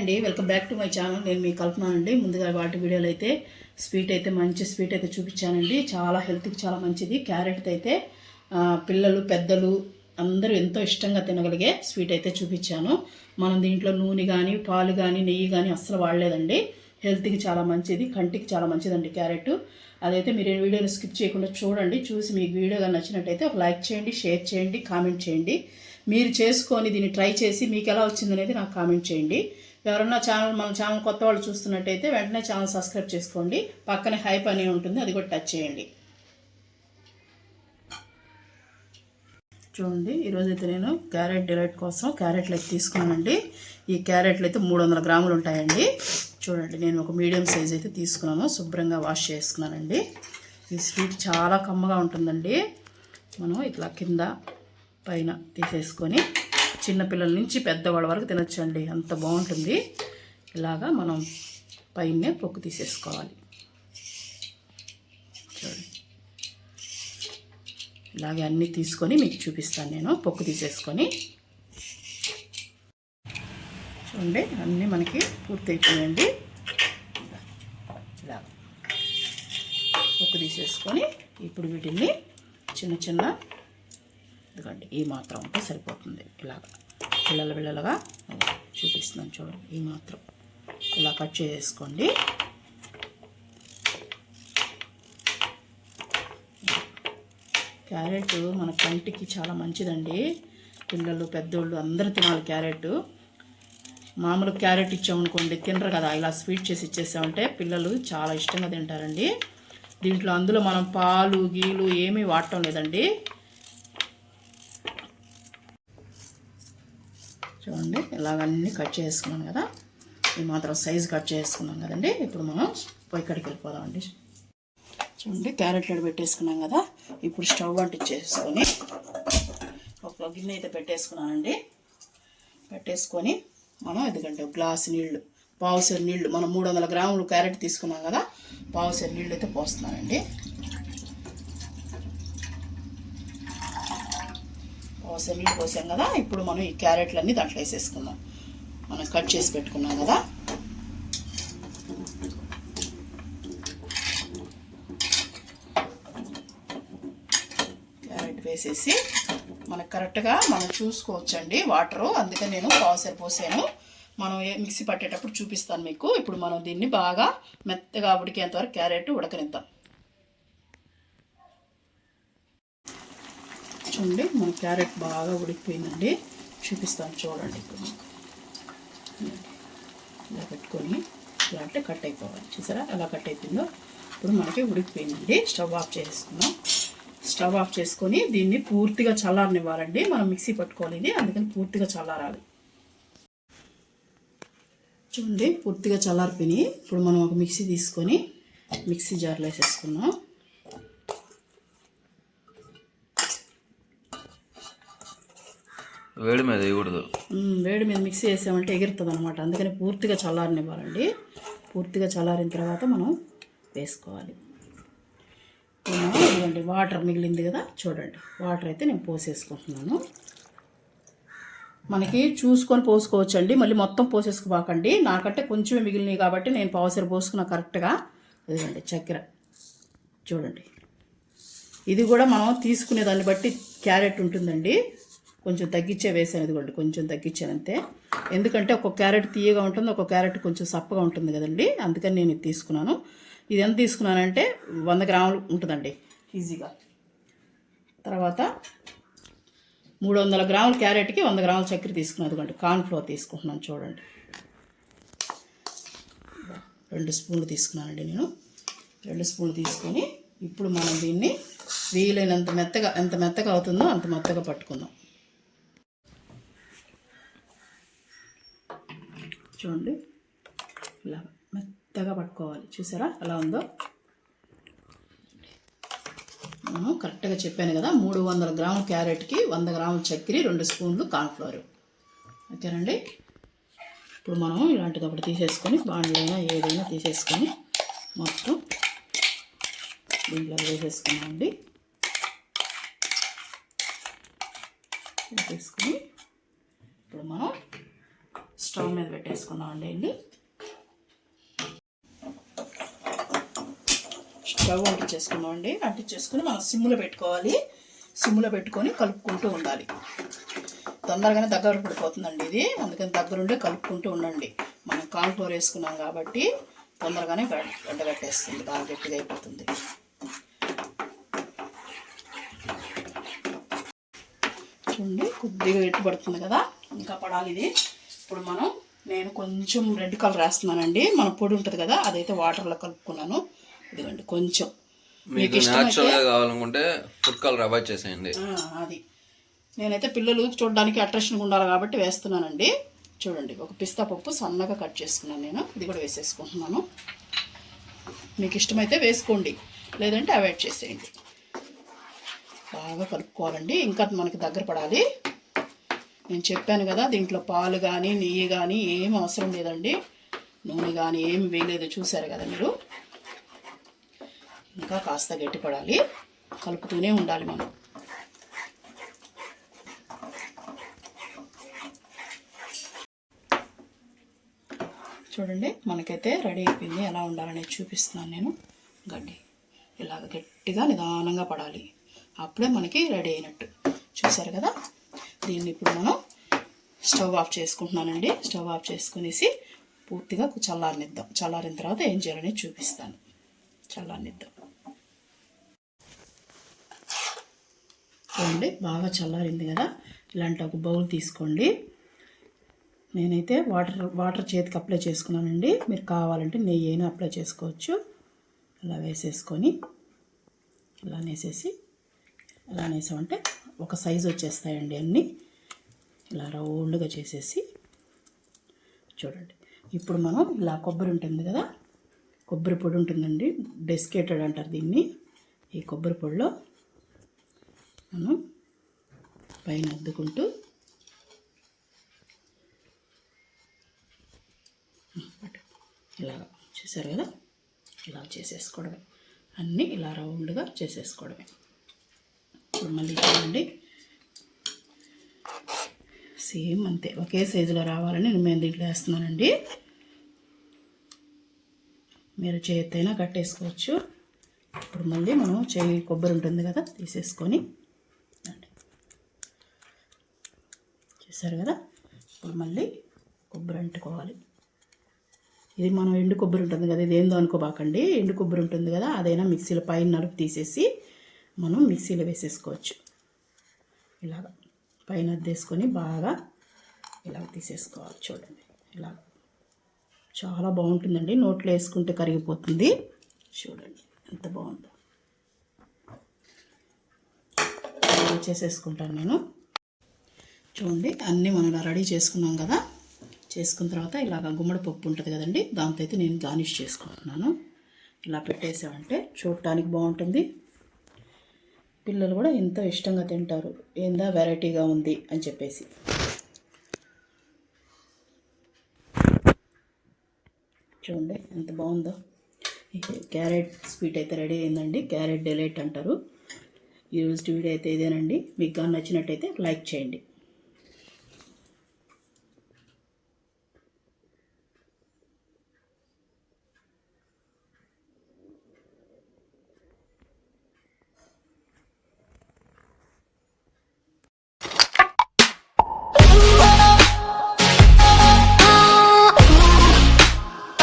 అండి, welcome back to my channel. నేను మీ కల్పన అండి. ముందుగా వాటి వీడియోలు అయితే స్వీట్ అయితే మంచి స్వీట్ అయితే చూపించానండి. చాలా హెల్త్కి చాలా మంచిది. క్యారెట్ అయితే పిల్లలు పెద్దలు అందరూ ఎంతో ఇష్టంగా తినగలిగే స్వీట్ అయితే చూపించాను. మనం దీంట్లో నూనె కానీ పాలు కానీ నెయ్యి కానీ అస్సలు వాడలేదండి. హెల్త్కి చాలా మంచిది, కంటికి చాలా మంచిదండి క్యారెట్. అదైతే మీరు వీడియోని స్కిప్ చేయకుండా చూడండి. చూసి మీకు వీడియోగా నచ్చినట్టయితే ఒక లైక్ చేయండి, షేర్ చేయండి, కామెంట్ చేయండి. మీరు చేసుకొని దీన్ని ట్రై చేసి మీకు ఎలా వచ్చిందనేది నాకు కామెంట్ చేయండి. ఎవరన్నా మన ఛానల్ కొత్త వాళ్ళు చూస్తున్నట్టయితే వెంటనే ఛానల్ సబ్స్క్రైబ్ చేసుకోండి. పక్కనే హైప్ అని ఉంటుంది, అది కూడా టచ్ చేయండి. చూడండి, ఈరోజైతే నేను క్యారెట్ డిలైట్ కోసం క్యారెట్లు అయితే తీసుకున్నానండి. ఈ క్యారెట్లు అయితే 300 గ్రాములు ఉంటాయండి. చూడండి, నేను ఒక మీడియం సైజ్ అయితే తీసుకున్నాను. శుభ్రంగా వాష్ చేసుకున్నానండి. ఈ స్వీట్ చాలా కమ్మగా ఉంటుందండి. మనం ఇట్లా కింద పైన తీసేసుకొని చిన్నపిల్లల నుంచి పెద్దవాళ్ళ వరకు తినొచ్చండి. అంత బాగుంటుంది. ఇలాగా మనం పైనే పొక్కు తీసేసుకోవాలి. చూడండి, ఇలాగే అన్నీ తీసుకొని మీకు చూపిస్తాను. నేను పొక్కు తీసేసుకొని చూడండి, అన్నీ మనకి పూర్తి అయిపోయాయండి. ఇలా పొక్కు తీసేసుకొని ఇప్పుడు వీటిని చిన్న చిన్న ఎందుకంటే ఈ మాత్రం ఉంటే సరిపోతుంది. ఇలాగ బిళ్ళలుగా చూపిస్తున్నాను. చూడండి, ఈ మాత్రం ఇలా కట్ చేసుకోండి. క్యారెట్ మన కంటికి చాలా మంచిదండి. పిల్లలు పెద్దోళ్ళు అందరూ తినాలి క్యారెట్. మామూలు క్యారెట్ ఇచ్చామనుకోండి తినరు కదా. ఇలా స్వీట్ చేసి ఇచ్చేసామంటే పిల్లలు చాలా ఇష్టంగా తింటారండి. దీంట్లో అందులో మనం పాలు గీలు ఏమీ వాడటం లేదండి. చూడండి, ఇలాగన్నీ కట్ చేసుకున్నాను కదా. ఈ మాత్రం సైజు కట్ చేసుకున్నాం కదండి. ఇప్పుడు మనం పొయ్యి కడికి వెళ్ళిపోదామండి. చూడండి, క్యారెట్లు పెట్టేసుకున్నాం కదా. ఇప్పుడు స్టవ్ అంటించేసుకొని ఒక గిన్నె అయితే పెట్టేసుకున్నానండి. పెట్టేసుకొని మనం ఎందుకంటే ఒక గ్లాసు నీళ్ళు, పావుసేరు నీళ్ళు, మనం 300 గ్రాములు క్యారెట్ తీసుకున్నాం కదా, పావుసేరు నీళ్ళు అయితే పోస్తున్నానండి. పావుసేరు నీళ్ళు పోసాం కదా. ఇప్పుడు మనం ఈ క్యారెట్లన్నీ దాంట్లో వేసేసుకుందాం. మనం కట్ చేసి పెట్టుకున్నాం కదా. క్యారెట్ వేసేసి మనకు కరెక్ట్గా మనం చూసుకోవచ్చండి వాటరు. అందుకని నేను పావుసేరు పోసాను. మనం మిక్సీ పట్టేటప్పుడు చూపిస్తాను మీకు. ఇప్పుడు మనం దీన్ని బాగా మెత్తగా ఉడికేంతవరకు క్యారెట్ ఉడకనిద్దాం. చూడండి, మన క్యారెట్ బాగా ఉడికిపోయిందండి. చూపిస్తాను చూడండి. ఇప్పుడు ఇలా పెట్టుకొని ఇలా అంటే కట్ అయిపోవాలి. చూసారా ఎలా కట్ అయిపోయిందో. ఇప్పుడు మనకి ఉడికిపోయిందండి. స్టవ్ ఆఫ్ చేసుకుందాం. స్టవ్ ఆఫ్ చేసుకొని దీన్ని పూర్తిగా చల్లారనివ్వాలండి. మనం మిక్సీ పట్టుకోవాలి ఇది, అందుకని పూర్తిగా చల్లారాలి. చూడండి, పూర్తిగా చల్లారిపోయి ఇప్పుడు మనం ఒక మిక్సీ తీసుకొని మిక్సీ జార్లో వేసేసుకున్నాం. వేడి మీద వేయకూడదు. వేడి మీద మిక్సీ వేసామంటే ఎగురుతుంది అనమాట. అందుకని పూర్తిగా చల్లారనివ్వాలండి. పూర్తిగా చల్లారిన తర్వాత మనం వేసుకోవాలి. ఇదిగోండి, వాటర్ మిగిలింది కదా. చూడండి, వాటర్ అయితే నేను పోసేసుకుంటున్నాను. మనకి చూసుకొని పోసుకోవచ్చండి. మళ్ళీ మొత్తం పోసేసుకోబాకండి. నాకంటే కొంచెమే మిగిలినాయి కాబట్టి నేను పావుసేరు పోసుకున్నా కరెక్ట్గా. ఇదిగోండి చక్కెర. చూడండి, ఇది కూడా మనం తీసుకునే దాన్ని బట్టి క్యారెట్ ఉంటుందండి. కొంచెం తగ్గించే వేసాను. ఇదిగోండి, కొంచెం తగ్గించాను అంతే. ఎందుకంటే ఒక్కొక్క క్యారెట్ తీయగా ఉంటుంది, ఒక్కొక్క క్యారెట్ కొంచెం సప్పగా ఉంటుంది కదండి. అందుకని నేను ఇది తీసుకున్నాను. ఇది ఎంత తీసుకున్నానంటే 100 గ్రాములు ఉంటుందండి ఈజీగా. తర్వాత 300 గ్రాముల క్యారెట్కి 100 గ్రాముల చక్కెర తీసుకున్నాను. ఎందుకంటే కార్న్ఫ్లోర్ తీసుకుంటున్నాను. చూడండి, 2 స్పూన్లు తీసుకున్నానండి నేను. 2 స్పూన్లు తీసుకొని ఇప్పుడు మనం దీన్ని వీలైనంత మెత్తగా, ఎంత మెత్తగా అవుతుందో అంత మెత్తగా పట్టుకుందాం. చూడండి, ఇలా మెత్తగా పట్టుకోవాలి. చూసారా ఎలా ఉందో. మనం కరెక్ట్గా చెప్పాను కదా, 300 గ్రాముల క్యారెట్కి 100 గ్రాముల చక్కెర, 2 స్పూన్లు కార్న్ఫ్లోర్. ఓకేనండి. ఇప్పుడు మనం ఇలాంటిది ఒకటి తీసేసుకొని బాండ్లైనా ఏదైనా తీసేసుకొని మొత్తం దీంట్లో వేసేసుకున్నామండి. వేసేసుకొని ఇప్పుడు మనం స్టవ్ మీద పెట్టేసుకున్నామండి వెళ్ళి. స్టవ్ అంటించేసుకున్నామండి. అంటించేసుకుని మనం సిమ్లో పెట్టుకోవాలి. సిమ్లో పెట్టుకొని కలుపుకుంటూ ఉండాలి. తొందరగానే దగ్గర పడిపోతుందండి ఇది, అందుకని దగ్గరుండే కలుపుకుంటూ ఉండండి. మనం కార్న్ఫ్లోర్ వేసుకున్నాం కాబట్టి తొందరగానే గడ్డగట్టేస్తుంది, బాగా గట్టిగా అయిపోతుంది. చూడండి కొద్దిగా ఎట్టు పడుతుంది కదా, ఇంకా పడాలి ఇది. ఇప్పుడు నేను కొంచెం రెడ్ కలర్ వేస్తున్నానండి. మన పొడి ఉంటుంది కదా, అదైతే వాటర్లో కలుపుకున్నాను. ఇదిగోండి కొంచెం మీకు న్యాచురల్గా కావాలనుకుంటే ఫుడ్ కలర్ అవాయిడ్ చేసేయండి. అది నేనైతే పిల్లలు చూడడానికి అట్రాక్షన్గా ఉండాలి కాబట్టి వేస్తున్నానండి. చూడండి ఒక పిస్తా పప్పు సన్నగా కట్ చేసుకున్నాను నేను, ఇది కూడా వేసేసుకుంటున్నాను. మీకు ఇష్టమైతే వేసుకోండి, లేదంటే అవాయిడ్ చేసేయండి. బాగా కలుపుకోవాలండి, ఇంకా మనకి దగ్గర పడాలి. నేను చెప్పాను కదా, దీంట్లో పాలు కానీ నెయ్యి కానీ ఏమి అవసరం లేదండి, నూనె కానీ ఏమి వేయలేదు, చూసారు కదా మీరు. ఇంకా కాస్త గట్టి పడాలి, కలుపుతూనే ఉండాలి మనం. చూడండి మనకైతే రెడీ అయిపోయింది. ఎలా ఉండాలనేది చూపిస్తున్నాను నేను. గడ్డి ఇలాగ గట్టిగా నిదానంగా పడాలి, అప్పుడే మనకి రెడీ అయినట్టు. చూసారు కదా, దీన్ని ఇప్పుడు మనం స్టవ్ ఆఫ్ చేసుకుంటున్నానండి. స్టవ్ ఆఫ్ చేసుకునేసి పూర్తిగా చల్లారనిద్దాం. చల్లారిన తర్వాత ఏం చేయాలనేది చూపిస్తాను. చల్లారనిద్దాం. చూడండి బాగా చల్లారింది కదా, ఇలాంటి ఒక బౌల్ తీసుకోండి. నేనైతే వాటర్ చేతికి అప్లై చేసుకున్నానండి. మీరు కావాలంటే నెయ్యి అయినా అప్లై చేసుకోవచ్చు. ఇలా వేసేసుకొని ఇలా వేసేసి ఇలా వేసామంటే ఒక సైజు వచ్చేస్తాయండి అన్నీ. ఇలా రౌండ్గా చేసేసి చూడండి. ఇప్పుడు మనం ఇలా కొబ్బరి ఉంటుంది కదా, కొబ్బరి పొడి ఉంటుందండి, డెస్కేటెడ్ అంటారు దీన్ని. ఈ కొబ్బరి పొడిలో మనం పైన అద్దుకుంటూ ఇలాగ చేశారు కదా, ఇలా చేసేసుకోవడమే. అన్నీ ఇలా రౌండ్గా చేసేసుకోవడమే. ఇప్పుడు మళ్ళీ చూడండి, సేమ్ అంతే, ఒకే సైజులో రావాలని నేను దీంట్లో వేస్తున్నానండి. మీరు చేత్తైనా కట్టేసుకోవచ్చు. ఇప్పుడు మళ్ళీ మనం కొబ్బరి ఉంటుంది కదా, తీసేసుకొని చేశారు కదా, ఇప్పుడు మళ్ళీ కొబ్బరి అంటుకోవాలి. ఇది మనం ఎండు కొబ్బరి ఉంటుంది కదా, ఇది ఏందో అనుకోబాకండి. ఎండు కొబ్బరి ఉంటుంది కదా, అదైనా మిక్సీలో పైన నలుపు తీసేసి మనం మిక్సీలో వేసేసుకోవచ్చు. ఇలాగ పైన అద్దేసుకొని బాగా ఇలా తీసేసుకోవాలి. చూడండి ఇలా చాలా బాగుంటుందండి, నోట్లో వేసుకుంటే కరిగిపోతుంది. చూడండి ఎంత బాగుందో. చేసేసుకుంటాను నేను. చూడండి అన్నీ మనం రెడీ చేసుకున్నాం కదా, చేసుకున్న తర్వాత ఇలాగ గుమ్మడి పప్పు ఉంటుంది కదండి, దాంతో అయితే నేను గార్నిష్ చేసుకుంటున్నాను. ఇలా పెట్టేసామంటే చూడటానికి బాగుంటుంది, పిల్లలు కూడా ఎంతో ఇష్టంగా తింటారు. ఏందా వెరైటీగా ఉంది అని చెప్పేసి. చూడండి ఎంత బాగుందో. క్యారెట్ స్వీట్ అయితే రెడీ అయిందండి, క్యారెట్ డిలైట్ అంటారు. ఈరోజు వీడియో అయితే ఇదేనండి. మీకు కానీ నచ్చినట్టయితే లైక్ చేయండి.